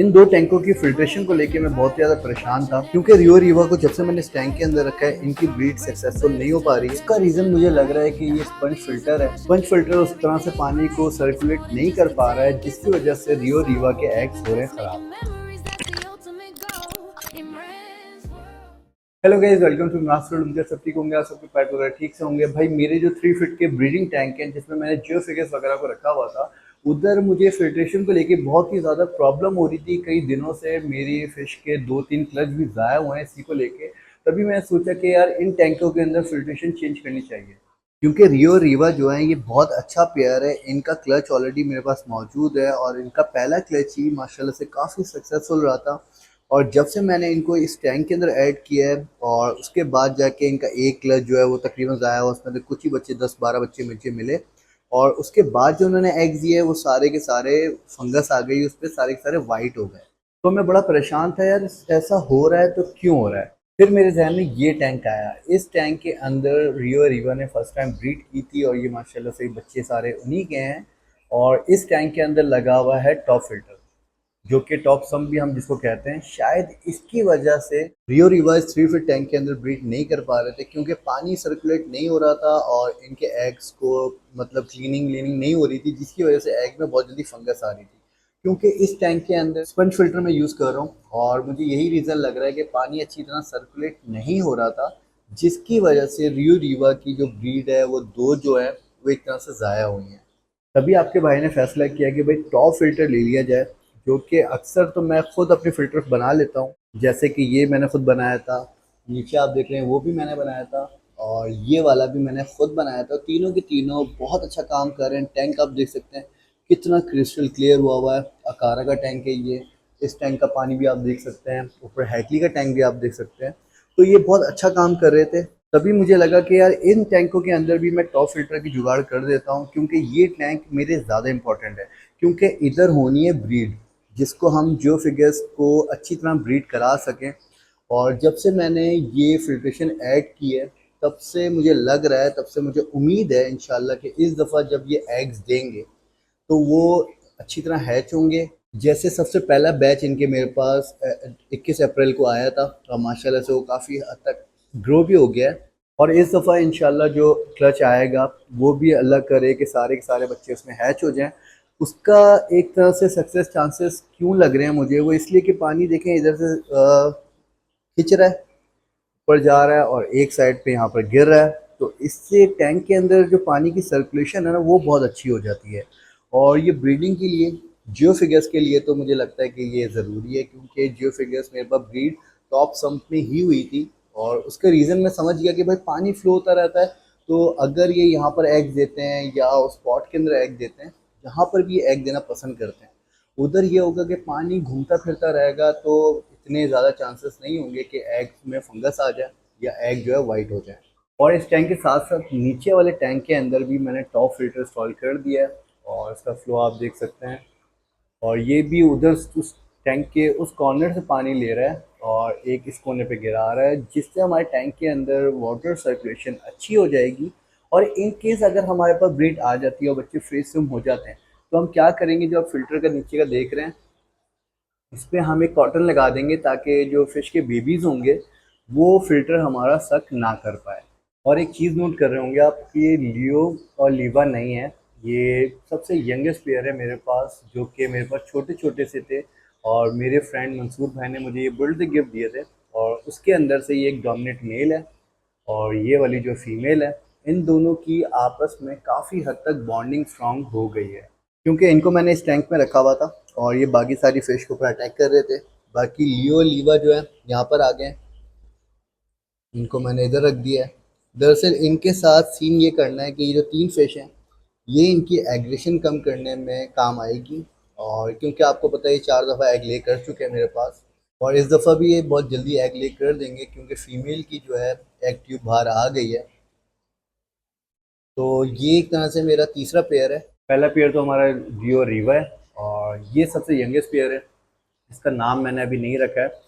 इन दो टैंकों की फिल्ट्रेशन को लेके मैं बहुत ज़्यादा परेशान था, क्योंकि रियो रीवा को जब से मैंने इस टैंक के अंदर रखा है इनकी ब्रीड सक्सेसफुल नहीं हो पा रही। इसका रीज़न मुझे लग रहा है कि ये स्पंज फिल्टर है। स्पंज फिल्टर उस तरह से पानी को सर्कुलेट नहीं कर पा रहा है, जिसकी वजह से रियो रीवा के एग्स हो रहे हैं खराब। Hello guys, welcome to master. उम्मीद सब ठीक होंगे, आप सबके पेट वगैरह ठीक से होंगे। भाई मेरे जो 3 फीट के ब्रीडिंग टैंक हैं जिसमें मैंने जियोफिगस वगैरह को रखा हुआ था, उधर मुझे फिल्ट्रेशन को लेके बहुत ही ज़्यादा प्रॉब्लम हो रही थी। कई दिनों से मेरी फिश के 2-3 क्लच भी ज़ाया हुए हैं इसी को लेके। तभी मैंने सोचा कि यार इन टैंकों के अंदर फिल्ट्रेशन चेंज करनी चाहिए, क्योंकि रियो रीवा जो है ये बहुत अच्छा पेयर है। इनका क्लच ऑलरेडी मेरे पास मौजूद है और इनका पहला क्लच ही माशाल्लाह से काफ़ी सक्सेसफुल रहा था। और जब से मैंने इनको इस टैंक के अंदर ऐड किया है और उसके बाद जाके इनका एक क्लच जो है वो तकरीबन ज़ाया हुआ, उसमें से कुछ ही बच्चे 10-12 बच्चे मुझे मिले। और उसके बाद जो उन्होंने एग्स दिए वो सारे के सारे फंगस आ गई उस पर, सारे के सारे वाइट हो गए। तो मैं बड़ा परेशान था यार, ऐसा हो रहा है तो क्यों हो रहा है। फिर मेरे जहन में ये टैंक आया। इस टैंक के अंदर रियो रीवा ने फर्स्ट टाइम ब्रीड की थी और ये माशाल्लाह से बच्चे सारे उन्हीं के हैं। और इस टैंक के अंदर लगा हुआ है टॉप फिल्टर, जो कि टॉप सम भी हम जिसको कहते हैं। शायद इसकी वजह से रियो रिवर्स 3 फीट टैंक के अंदर ब्रीड नहीं कर पा रहे थे, क्योंकि पानी सर्कुलेट नहीं हो रहा था और इनके एग्स को मतलब क्लीनिंग व्लीनिंग नहीं हो रही थी, जिसकी वजह से एग में बहुत जल्दी फंगस आ रही थी। क्योंकि इस टैंक के अंदर स्पंज फिल्टर मैं यूज़ कर रहा हूँ और मुझे यही रीज़न लग रहा है कि पानी अच्छी तरह सर्कुलेट नहीं हो रहा था, जिसकी वजह से रियो रीवा की जो ब्रीड है वो दो जो है वो एक तरह से ज़ाया हुई हैं। तभी आपके भाई ने फैसला किया कि भाई टॉप फिल्टर ले लिया जाए, जो कि अक्सर तो मैं खुद अपने फिल्टर बना लेता हूँ। जैसे कि ये मैंने खुद बनाया था, नीचे आप देख रहे हैं वो भी मैंने बनाया था, और ये वाला भी मैंने खुद बनाया था। तीनों के तीनों बहुत अच्छा काम कर रहे हैं। टैंक आप देख सकते हैं कितना क्रिस्टल क्लियर हुआ है। अकारा का टैंक है ये। इस टैंक का पानी भी आप देख सकते हैं, ऊपर हैकली का टैंक भी आप देख सकते हैं। तो ये बहुत अच्छा काम कर रहे थे। तभी मुझे लगा कि यार इन टैंकों के अंदर भी मैं टॉप फिल्टर की जुगाड़ कर देता हूँ, क्योंकि ये टैंक मेरे ज़्यादा इंपॉर्टेंट है। क्योंकि इधर होनी है ब्रीड, जिसको हम जियो फिगर्स को अच्छी तरह ब्रीड करा सकें। और जब से मैंने ये फिल्ट्रेशन ऐड की है तब से मुझे लग रहा है, तब से मुझे उम्मीद है इंशाल्लाह कि इस दफ़ा जब ये एग्स देंगे तो वो अच्छी तरह हैच होंगे। जैसे सबसे पहला बैच इनके मेरे पास 21 अप्रैल को आया था और माशाल्लाह से वो काफ़ी हद तक ग्रो भी हो गया है। और इस दफ़ा इंशाल्लाह जो क्लच आएगा वो भी अल्लाह करे कि सारे के सारे बच्चे उसमें हैच हो जाएं। उसका एक तरह से सक्सेस चांसेस क्यों लग रहे हैं मुझे, वो इसलिए कि पानी देखें इधर से खिंच रहा है, ऊपर जा रहा है और एक साइड पे यहाँ पर गिर रहा है। तो इससे टैंक के अंदर जो पानी की सर्कुलेशन है ना वो बहुत अच्छी हो जाती है। और ये ब्रीडिंग के लिए, जियो फिगर्स के लिए तो मुझे लगता है कि ये ज़रूरी है, क्योंकि जियो फिगर्स मेरे पास ब्रीड टॉप सम्प में ही हुई थी। और उसका रीज़न मैं समझ गया कि भाई पानी फ्लो होता रहता है, तो अगर ये यहाँ पर एग देते हैं या उस पॉट के अंदर एग देते हैं, जहाँ पर भी एग देना पसंद करते हैं, उधर ये होगा कि पानी घूमता फिरता रहेगा, तो इतने ज़्यादा चांसेस नहीं होंगे कि एग में फंगस आ जाए या एग जो है वाइट हो जाए। और इस टैंक के साथ साथ नीचे वाले टैंक के अंदर भी मैंने टॉप फिल्टर इंस्टॉल कर दिया है और इसका फ्लो आप देख सकते हैं। और ये भी उधर उस टैंक के उस कॉर्नर से पानी ले रहा है और एक इस कोने पे गिरा रहा है, जिससे हमारे टैंक के अंदर वाटर सर्कुलेशन अच्छी हो जाएगी। और इन केस अगर हमारे पास ब्रीड आ जाती है और बच्चे फ्री स्विम हो जाते हैं, तो हम क्या करेंगे, जो आप फिल्टर का नीचे का देख रहे हैं इस पे हम एक कॉटन लगा देंगे, ताकि जो फिश के बेबीज होंगे वो फिल्टर हमारा सक ना कर पाए। और एक चीज़ नोट कर रहे होंगे आप कि ये लियो और लीवा नहीं है, ये सबसे यंगेस्ट प्लेयर है मेरे पास, जो कि मेरे पास छोटे छोटे से थे। और मेरे फ्रेंड मंसूर भाई ने मुझे ये बर्थडे गिफ्ट दिए थे, और उसके अंदर से ये एक डोमिनेट मेल है और ये वाली जो फीमेल है। इन दोनों की आपस में काफ़ी हद तक बॉन्डिंग स्ट्रांग हो गई है, क्योंकि इनको मैंने इस टैंक में रखा हुआ था और ये बाकी सारी फिश को ऊपर अटैक कर रहे थे। बाकी लियो लीवा जो है यहाँ पर आ गए, इनको मैंने इधर रख दिया है। दरअसल इनके साथ सीन ये करना है कि ये जो 3 फिश हैं ये इनकी एग्रेशन कम करने में काम आएगी। और क्योंकि आपको पता है ये 4 दफ़ा एग ले कर चुके हैं मेरे पास, और इस दफ़ा भी ये बहुत जल्दी एग ले कर देंगे, क्योंकि फीमेल की जो है एग ट्यूब बाहर आ गई है। तो ये एक तरह से मेरा तीसरा पेयर है। पहला पेयर तो हमारा जियो रीवा है और ये सबसे यंगेस्ट पेयर है। इसका नाम मैंने अभी नहीं रखा है।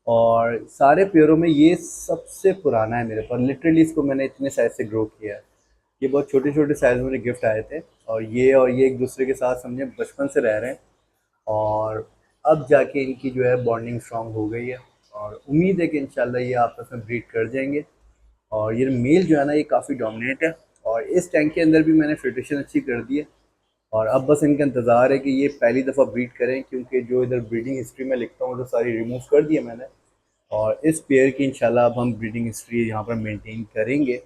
और सारे पेयरों में ये सबसे पुराना है मेरे पास। लिटरली इसको मैंने इतने साइज से ग्रो किया है। ये बहुत छोटे छोटे साइज में मुझे गिफ्ट आए थे, और ये एक दूसरे के साथ समझे बचपन से रह रहे हैं। और अब जाके इनकी जो है बॉन्डिंग स्ट्रांग हो गई है और उम्मीद है कि इंशाल्लाह ये आपस में ब्रीड कर जाएंगे। और ये मेल जो है ना ये काफ़ी डोमिनेट है और इस टैंक के अंदर भी मैंने फिल्ट्रेशन अच्छी कर दी है। और अब बस इनका इंतज़ार है कि ये पहली दफ़ा ब्रीड करें, क्योंकि जो इधर ब्रीडिंग हिस्ट्री में लिखता हूँ तो सारी रिमूव कर दी है मैंने। और इस पेयर की इंशाल्लाह अब हम ब्रीडिंग हिस्ट्री यहाँ पर मेंटेन करेंगे।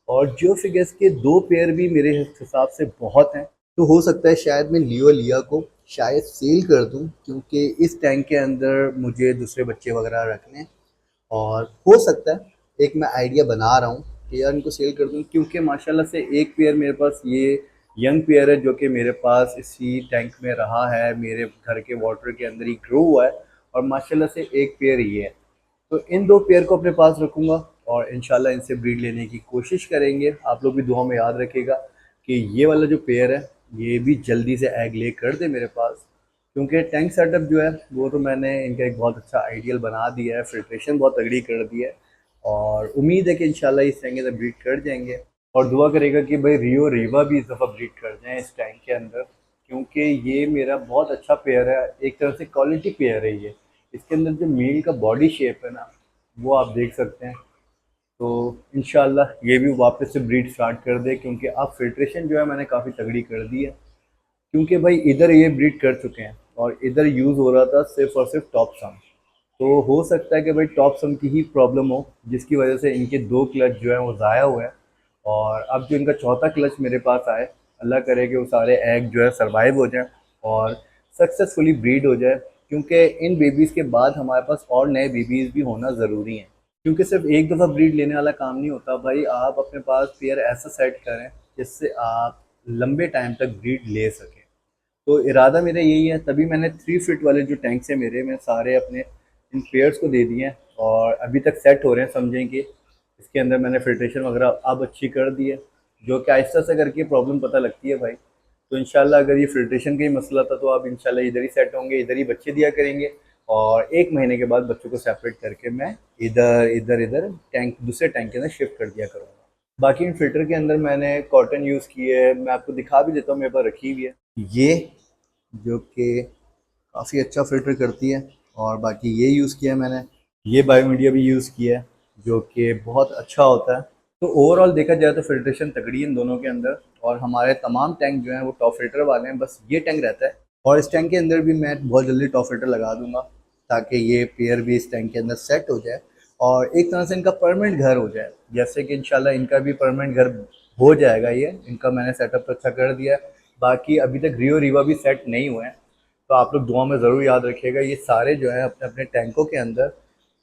और जो फिगर्स के दो पेयर भी मेरे हिसाब से बहुत हैं, तो हो सकता है शायद मैं लियो लिया को शायद सेल कर दूं, क्योंकि इस टैंक के अंदर मुझे दूसरे बच्चे वगैरह रखने हैं। और हो सकता है एक मैं आइडिया बना रहा हूँ कि यार इनको सेल कर दूँ, क्योंकि माशाल्लाह से एक पेयर मेरे पास ये यंग पेयर है जो कि मेरे पास इसी टैंक में रहा है, मेरे घर के वाटर के अंदर ही ग्रो हुआ है। और माशाल्लाह से एक पेयर ये है, तो इन दो पेयर को अपने पास रखूँगा और इंशाल्लाह इनसे ब्रीड लेने की कोशिश करेंगे। आप लोग भी दुआ में याद रखिएगा कि ये वाला जो पेयर है ये भी जल्दी से एग ले कर दे मेरे पास, क्योंकि टैंक सेटअप जो है वो तो मैंने इनका एक बहुत अच्छा आइडियल बना दिया है, फिल्ट्रेशन बहुत तगड़ी कर दी है। और उम्मीद है कि इंशाल्लाह इस टैंक के अंदर ब्रीड कर जाएंगे। और दुआ करेगा कि भाई रियो रीवा भी इस दफ़ा ब्रीड कर जाएँ इस टैंक के अंदर, क्योंकि ये मेरा बहुत अच्छा पेयर है, एक तरह से क्वालिटी पेयर है ये। इसके अंदर जो मेल का बॉडी शेप है ना वो आप देख सकते हैं। तो इंशाल्लाह ये भी वापस से ब्रीड स्टार्ट कर दे, क्योंकि अब फिल्ट्रेशन जो है मैंने काफ़ी तगड़ी कर दी है। क्योंकि भाई इधर ये ब्रीड कर चुके हैं और इधर यूज़ हो रहा था सिर्फ और सिर्फ टॉप सम। तो हो सकता है कि भाई टॉप सम की ही प्रॉब्लम हो, जिसकी वजह से इनके दो क्लच जो है वो ज़ाया हुए हैं। और अब जो इनका चौथा क्लच मेरे पास आए, अल्लाह करे कि वो सारे एग जो है सरवाइव हो जाएं और सक्सेसफुली ब्रीड हो जाए, क्योंकि इन बेबीज़ के बाद हमारे पास और नए बेबीज़ भी होना ज़रूरी हैं। क्योंकि सिर्फ एक दफ़ा ब्रीड लेने वाला काम नहीं होता भाई, आप अपने पास पेयर ऐसा सेट करें जिससे आप लंबे टाइम तक ब्रीड ले सकें। तो इरादा मेरा यही है, तभी मैंने 3 फीट वाले जो टैंक्स हैं मेरे, मैं सारे अपने इन पेयर्स को दे दिए हैं और अभी तक सेट हो रहे हैं, समझें कि इसके अंदर मैंने फिल्ट्रेशन वगैरह अब अच्छी कर दी है, जो कि आहिस्ता से करके प्रॉब्लम पता लगती है भाई। तो इंशाल्लाह अगर ये फिल्ट्रेशन का ही मसला था तो आप इंशाल्लाह इधर ही सेट होंगे, इधर ही बच्चे दिया करेंगे। और 1 महीने के बाद बच्चों को सेपरेट करके मैं इधर इधर इधर टैंक दूसरे टैंक के अंदर शिफ्ट कर दिया करूँगा। बाकी इन फिल्टर के अंदर मैंने कॉटन यूज़ की है, मैं आपको दिखा भी देता हूँ, मेरे पास रखी हुई है ये, जो कि काफ़ी अच्छा फ़िल्टर करती है। और बाकी ये यूज़ किया है मैंने, ये बायोमीडिया भी यूज़ किया है जो कि बहुत अच्छा होता है। तो ओवरऑल देखा जाए तो फ़िल्ट्रेशन तगड़ी है इन दोनों के अंदर। और हमारे तमाम टैंक जो हैं वो टॉप फ़िल्टर वाले हैं, बस ये टैंक रहता है। और इस टैंक के अंदर भी मैं बहुत जल्दी टॉप फ़िल्टर लगा दूंगा, ताकि ये पेयर भी इस टैंक के अंदर सेट हो जाए और एक तरह से इनका परमानेंट घर हो जाए। जैसे कि इंशाल्लाह इनका भी परमानेंट घर हो जाएगा, ये इनका मैंने सेटअप तो अच्छा कर दिया है। बाकी अभी तक रियो रीवा भी सेट नहीं हुए हैं, तो आप लोग दुआ में ज़रूर याद रखिएगा ये सारे जो हैं अपने अपने टैंकों के अंदर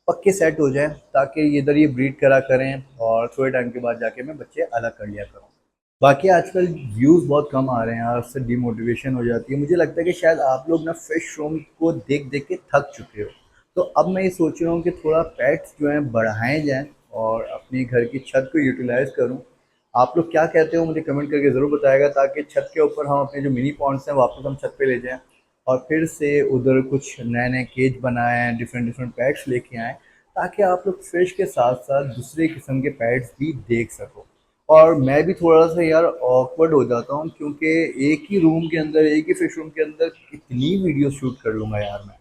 पक्के सेट हो जाएं, ताकि इधर ये ब्रीड करा करें और थोड़े टाइम के बाद जाके मैं बच्चे अलग कर लिया करूँ। बाकी आजकल व्यूज़ बहुत कम आ रहे हैं यार, उससे डिमोटिवेशन हो जाती है। मुझे लगता है कि शायद आप लोग ना फिश रूम को देख देख के थक चुके हो। तो अब मैं ये सोच रहा हूँ कि थोड़ा पेट्स जो हैं बढ़ाए जाएँ और अपनी घर की छत को यूटिलाइज़ करूँ। आप लोग क्या कहते हो मुझे कमेंट करके ज़रूर बताएगा, ताकि छत के ऊपर हम अपने जो मिनी पॉन्ड्स हैं वापस हम छत पे ले जाएँ और फिर से उधर कुछ नए नए केज बनाएँ, डिफरेंट डिफरेंट पेट्स लेके आएँ, ताकि आप लोग फिश के साथ साथ दूसरे किस्म के पेट्स भी देख सको। और मैं भी थोड़ा सा यार ऑकवर्ड हो जाता हूँ, क्योंकि एक ही रूम के अंदर, एक ही फिश रूम के अंदर कितनी वीडियो शूट कर लूँगा यार मैं।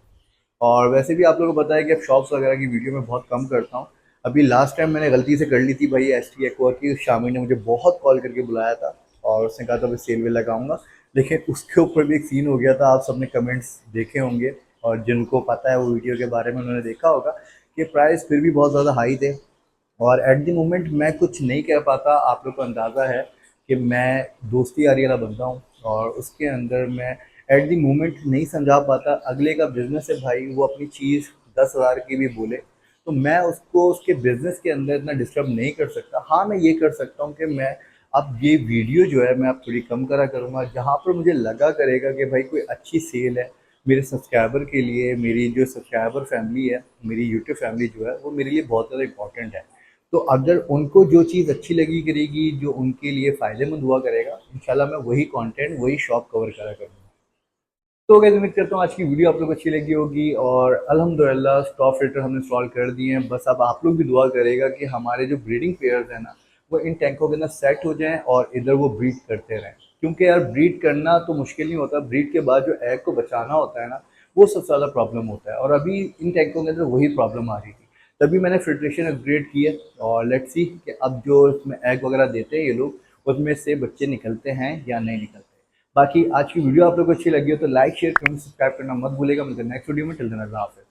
और वैसे भी आप लोगों को पता है कि अब शॉप्स वगैरह की वीडियो मैं बहुत कम करता हूँ। अभी लास्ट टाइम मैंने गलती से कर ली थी भाई, एस टी एक्वा की, शामी ने मुझे बहुत कॉल करके बुलाया था और उसने कहा था मैं सेल वेल लगाऊंगा। लेकिन उसके ऊपर भी एक सीन हो गया था, आप सबने कमेंट्स देखे होंगे और जिनको पता है वो वीडियो के बारे में उन्होंने देखा होगा कि प्राइस फिर भी बहुत ज़्यादा हाई थे। और एट द मोमेंट मैं कुछ नहीं कह पाता, आप लोग को अंदाज़ा है कि मैं दोस्ती यारी वाला बंदा हूँ और उसके अंदर मैं एट द मोमेंट नहीं समझा पाता। अगले का बिज़नेस है भाई, वो अपनी चीज़ 10,000 की भी बोले तो मैं उसको उसके बिज़नेस के अंदर इतना डिस्टर्ब नहीं कर सकता। हाँ, मैं ये कर सकता हूँ कि मैं अब ये वीडियो जो है मैं अब थोड़ी कम करा करूँगा, जहाँ पर मुझे लगा करेगा कि भाई कोई अच्छी सेल है मेरे सब्सक्राइबर के लिए। मेरी जो सब्सक्राइबर फैमिली है, मेरी यूट्यूब फैमिली जो है वो मेरे लिए बहुत ज़्यादा इंपॉर्टेंट है। तो अगर उनको जो चीज़ अच्छी लगी करेगी, जो उनके लिए फ़ायदेमंद हुआ करेगा, इंशाल्लाह मैं वही कंटेंट वही शॉप कवर करा करूँगा। तो गाइस उम्मीद करता हूँ आज की वीडियो आप लोग को अच्छी लगी होगी और अल्हम्दुलिल्लाह स्टॉक फिल्टर हमने इंस्टॉल कर दिए हैं। बस अब आप लोग भी दुआ करेगा कि हमारे जो ब्रीडिंग पेयर्स हैं ना वो इन टैंकों के अंदर सेट हो जाएं और इधर वो ब्रीड करते रहें, क्योंकि यार ब्रीड करना तो मुश्किल नहीं होता, ब्रीड के बाद जो एग को बचाना होता है ना वो सबसे ज़्यादा प्रॉब्लम होता है। और अभी इन टैंकों के अंदर वही प्रॉब्लम आ रही थी, तभी मैंने फिल्ट्रेशन अपग्रेड की है। और लेट्स सी कि अब जो इसमें एग वगैरह देते हैं ये लोग, उसमें से बच्चे निकलते हैं या नहीं निकलते। बाकी आज की वीडियो आप लोग को अच्छी लगी हो तो लाइक शेयर कमेंट सब्सक्राइब करना मत भूलेगा। मिलते हैं नेक्स्ट वीडियो में। टिल देन अल्लाह हाफ़िज़।